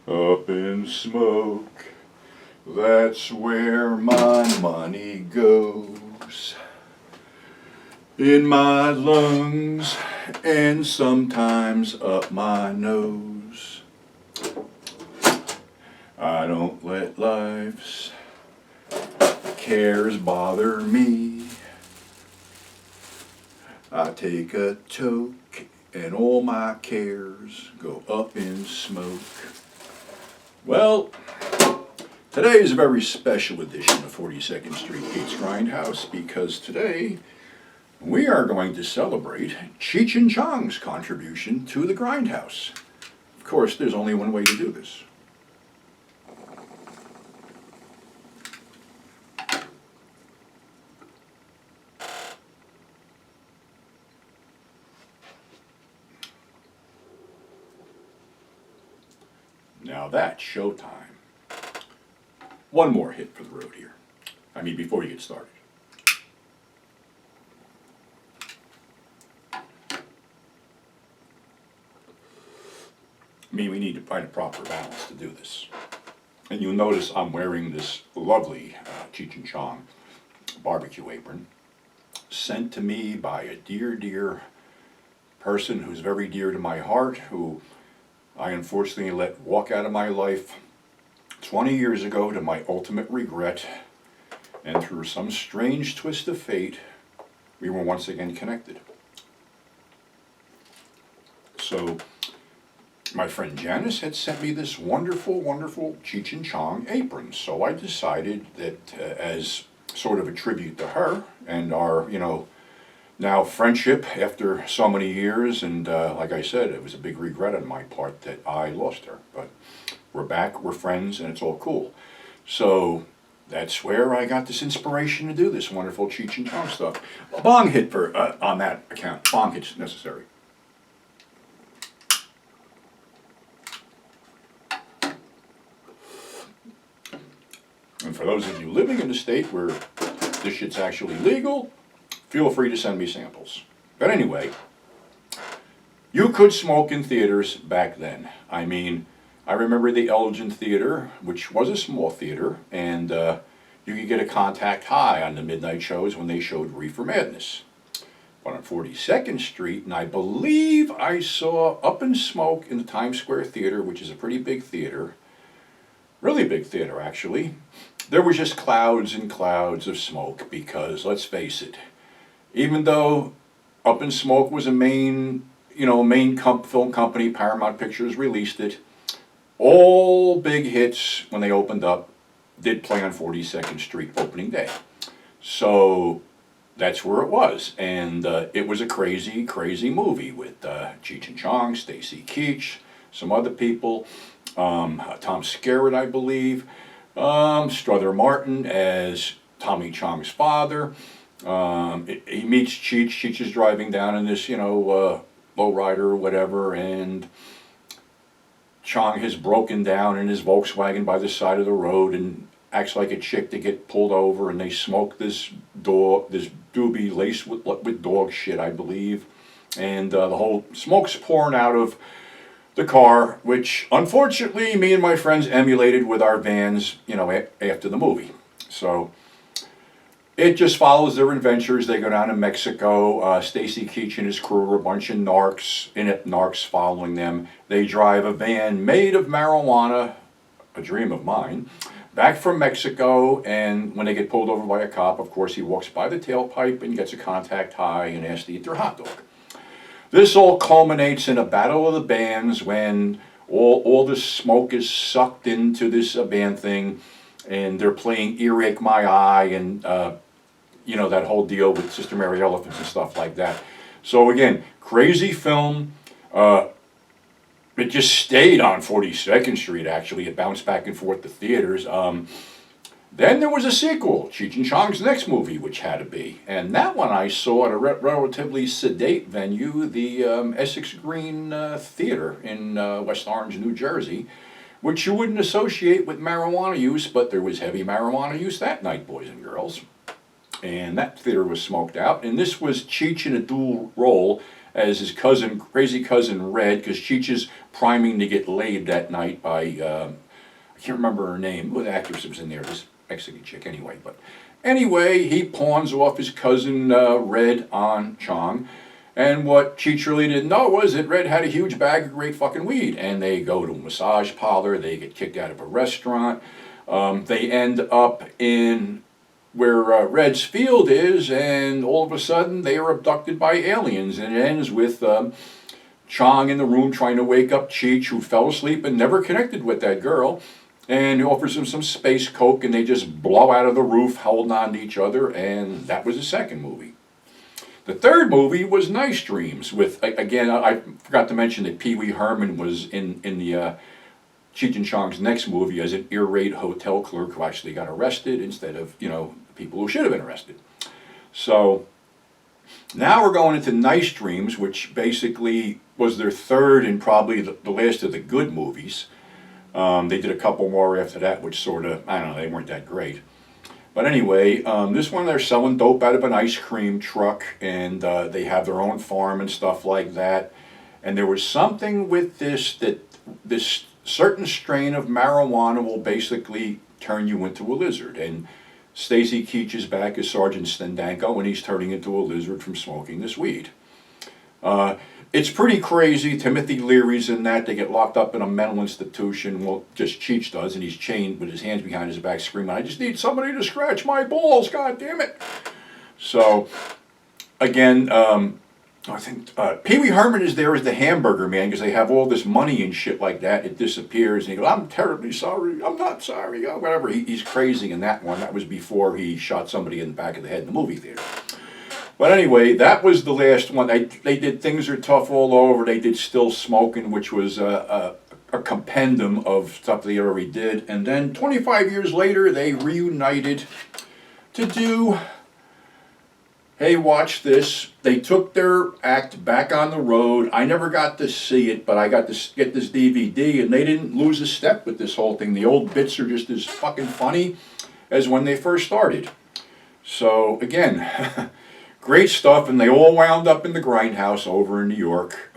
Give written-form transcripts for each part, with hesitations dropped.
Up in smoke, that's where my money goes. In my lungs and sometimes up my nose. I don't let life's cares bother me. I take a toke and all my cares go up in smoke. Well, today is a very special edition of 42nd Street Pete's Grindhouse because today we are going to celebrate Cheech Chong's contribution to the Grindhouse. Of course, there's only one way to do this. Now that's showtime. One more hit for the road here. Before you get started. We need to find a proper balance to do this. And you'll notice I'm wearing this lovely Cheech Chong barbecue apron, sent to me by a dear, dear person who's very dear to my heart, who I unfortunately let walk out of my life 20 years ago to my ultimate regret, and through some strange twist of fate, we were once again connected. So, my friend Janice had sent me this wonderful, wonderful Cheech Chong apron, so I decided that as sort of a tribute to her and our, now friendship after so many years, and like I said, it was a big regret on my part that I lost her, but we're back, we're friends, and it's all cool. So that's where I got this inspiration to do this wonderful Cheech Chong stuff. A bong hit for on that account. Bong hit's necessary. And for those of you living in a state where this shit's actually legal, feel free to send me samples. But anyway, you could smoke in theaters back then. I remember the Elgin Theater, which was a small theater, and you could get a contact high on the midnight shows when they showed Reefer Madness. But on 42nd Street, and I believe I saw Up in Smoke in the Times Square Theater, which is a pretty big theater, really big theater actually, there was just clouds and clouds of smoke because, let's face it, even though Up in Smoke was a main film company, Paramount Pictures released it, all big hits when they opened up did play on 42nd Street opening day. So that's where it was. And it was a crazy, crazy movie with Cheech Chong, Stacy Keach, some other people, Tom Skerritt, I believe, Strother Martin as Tommy Chong's father. He meets Cheech. Cheech is driving down in this, lowrider or whatever, and Chong has broken down in his Volkswagen by the side of the road and acts like a chick to get pulled over, and they smoke this doobie laced with dog shit, I believe, and the whole smoke's pouring out of the car, which unfortunately me and my friends emulated with our vans, after the movie. So it just follows their adventures. They go down to Mexico. Stacy Keach and his crew are a bunch of narcs, inept narcs following them. They drive a van made of marijuana, a dream of mine, back from Mexico, and when they get pulled over by a cop, of course, he walks by the tailpipe and gets a contact high and asks to eat their hot dog. This all culminates in a battle of the bands when all the smoke is sucked into this band thing, and they're playing Earache My Eye and, that whole deal with Sister Mary Elephants and stuff like that. So again, crazy film. It just stayed on 42nd Street, actually. It bounced back and forth to theaters. Then there was a sequel, Cheech Chong's next movie, which had to be. And that one I saw at a relatively sedate venue, the Essex Green Theater in West Orange, New Jersey, which you wouldn't associate with marijuana use, but there was heavy marijuana use that night, boys and girls. And that theater was smoked out. And this was Cheech in a dual role as his cousin, crazy cousin Red, because Cheech is priming to get laid that night by, I can't remember her name, who the actress was in there, this Mexican chick anyway. But anyway, he pawns off his cousin Red on Chong. And what Cheech really didn't know was that Red had a huge bag of great fucking weed. And they go to a massage parlor, they get kicked out of a restaurant. They end up in where Red's field is, and all of a sudden they are abducted by aliens. And it ends with Chong in the room trying to wake up Cheech, who fell asleep and never connected with that girl. And he offers him some space coke, and they just blow out of the roof, holding on to each other, and that was the second movie. The third movie was Nice Dreams, with, again, I forgot to mention that Pee Wee Herman was in the Cheech and Chong's next movie as an irate hotel clerk who actually got arrested instead of, people who should have been arrested. So now we're going into Nice Dreams, which basically was their third and probably the last of the good movies. They did a couple more after that, which sort of, I don't know, they weren't that great. But anyway, this one they're selling dope out of an ice cream truck, and they have their own farm and stuff like that. And there was something with this, that this certain strain of marijuana will basically turn you into a lizard. And Stacy Keach is back as Sergeant Stendanko, and he's turning into a lizard from smoking this weed. It's pretty crazy. Timothy Leary's in that. They get locked up in a mental institution. Well, just Cheech does, and he's chained with his hands behind his back screaming, "I just need somebody to scratch my balls, god damn it." So, again, I think Pee Wee Herman is there as the hamburger man because they have all this money and shit like that. It disappears, and he goes, "I'm terribly sorry. I'm not sorry." Whatever. He's crazy in that one. That was before he shot somebody in the back of the head in the movie theater. But anyway, that was the last one. They did Things Are Tough All Over. They did Still Smoking, which was a compendium of stuff they already did. And then 25 years later, they reunited to do, hey, watch this. They took their act back on the road. I never got to see it, but I got to get this DVD, and they didn't lose a step with this whole thing. The old bits are just as fucking funny as when they first started. So, again, great stuff, and they all wound up in the Grindhouse over in New York.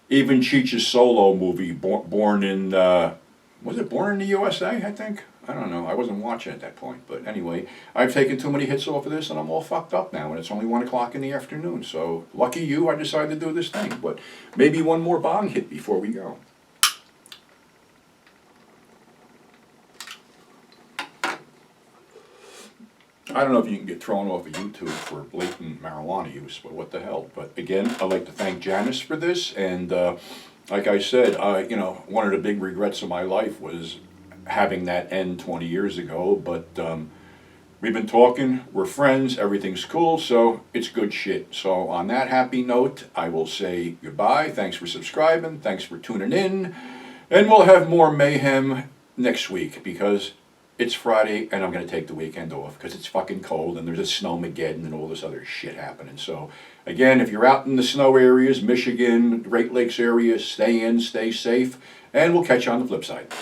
Even Cheech's solo movie, Born in, was it Born in the USA, I think? I don't know. I wasn't watching at that point. But anyway, I've taken too many hits off of this, and I'm all fucked up now, and it's only 1 o'clock in the afternoon. So, lucky you, I decided to do this thing. But maybe one more bong hit before we go. I don't know if you can get thrown off of YouTube for blatant marijuana use, but what the hell. But again, I'd like to thank Janice for this, and like I said, one of the big regrets of my life was having that end 20 years ago, but we've been talking, we're friends, everything's cool, so it's good shit. So on that happy note, I will say goodbye, thanks for subscribing, thanks for tuning in, and we'll have more mayhem next week, because it's Friday, and I'm going to take the weekend off because it's fucking cold, and there's a snowmageddon and all this other shit happening. So, again, if you're out in the snow areas, Michigan, Great Lakes area, stay in, stay safe, and we'll catch you on the flip side.